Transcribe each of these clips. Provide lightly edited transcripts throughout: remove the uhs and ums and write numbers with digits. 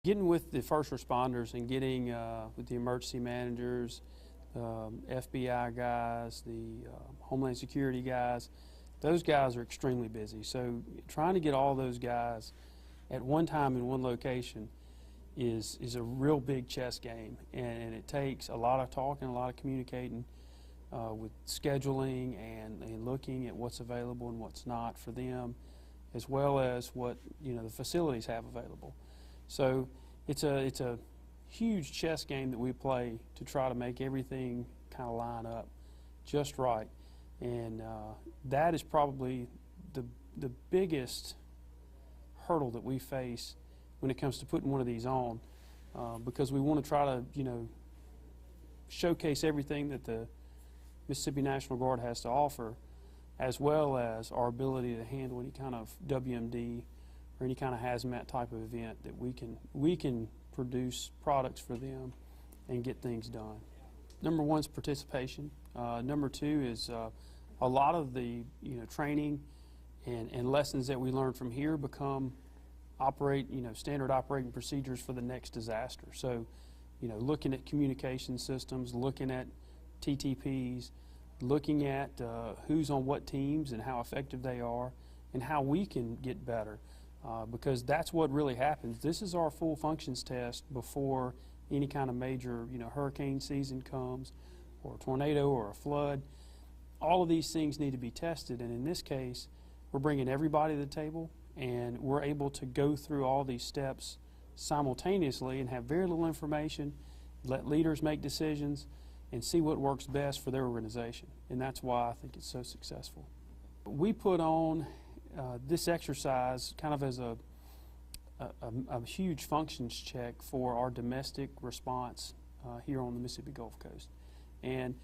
Getting with the first responders and getting with the emergency managers, FBI guys, the Homeland Security guys, those guys are extremely busy. So trying to get all those guys at one time in one location is a real big chess game, and it takes a lot of talking, a lot of communicating with scheduling and looking at what's available and what's not for them, as well as what the facilities have available. So it's a huge chess game that we play to try to make everything kind of line up just right, and that is probably the biggest hurdle that we face when it comes to putting one of these on, because we want to try to showcase everything that the Mississippi National Guard has to offer, as well as our ability to handle any kind of WMD or any kind of hazmat type of event, that we can produce products for them and get things done. Number one is participation. Number two is a lot of the training and lessons that we learn from here become standard operating procedures for the next disaster. So looking at communication systems, looking at TTPs, looking at who's on what teams and how effective they are and how we can get better, because that's what really happens. This is our full functions test before any kind of major hurricane season comes, or a tornado or a flood. All of these things need to be tested, and in this case we're bringing everybody to the table, and we're able to go through all these steps simultaneously and have very little information, let leaders make decisions, and see what works best for their organization. And that's why I think it's so successful. We put on this exercise kind of as a huge functions check for our domestic response here on the Mississippi Gulf Coast. And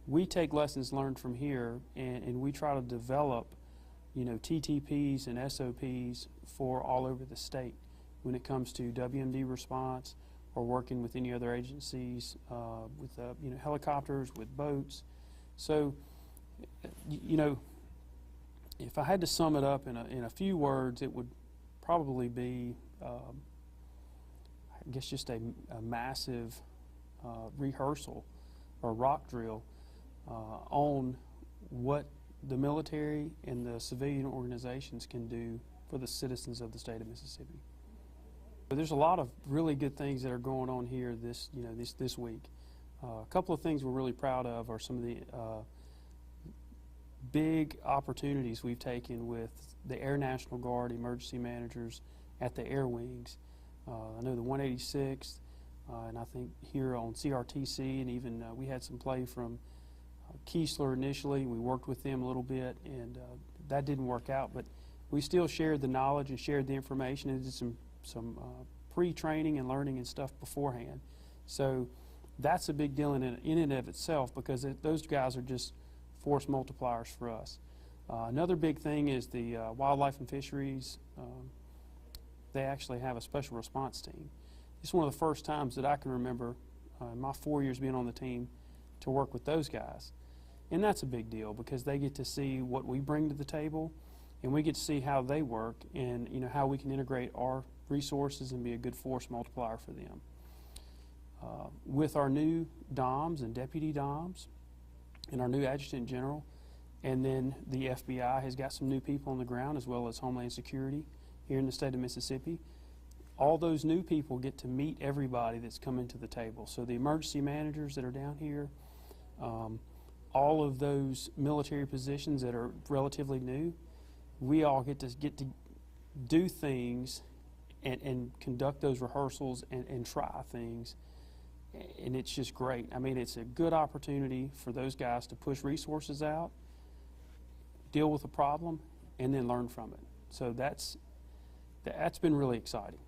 we take lessons learned from here, and we try to develop TTPs and SOPs for all over the state when it comes to WMD response, or working with any other agencies with helicopters, with boats. So if I had to sum it up in a few words, it would probably be I guess just a massive rehearsal or rock drill on what the military and the civilian organizations can do for the citizens of the state of Mississippi. There's a lot of really good things that are going on here this week. A couple of things we're really proud of are some of the big opportunities we've taken with the Air National Guard emergency managers at the air wings. I know the 186th, and I think here on CRTC, and even we had some play from Keesler initially. We worked with them a little bit, and that didn't work out, but we still shared the knowledge and shared the information, and did some pre-training and learning and stuff beforehand. So that's a big deal in and of itself, because those guys are just force multipliers for us. Another big thing is the wildlife and fisheries. They actually have a special response team. It's one of the first times that I can remember in my 4 years being on the team to work with those guys. And that's a big deal, because they get to see what we bring to the table, and we get to see how they work, and how we can integrate our resources and be a good force multiplier for them. With our new DOMs and deputy DOMs and our new adjutant general, and then the FBI has got some new people on the ground, as well as Homeland Security here in the state of Mississippi. All those new people get to meet everybody that's coming to the table. So the emergency managers that are down here, all of those military positions that are relatively new, we all get to do things and conduct those rehearsals and try things, and it's just great. I mean, it's a good opportunity for those guys to push resources out, deal with a problem, and then learn from it. So that's been really exciting.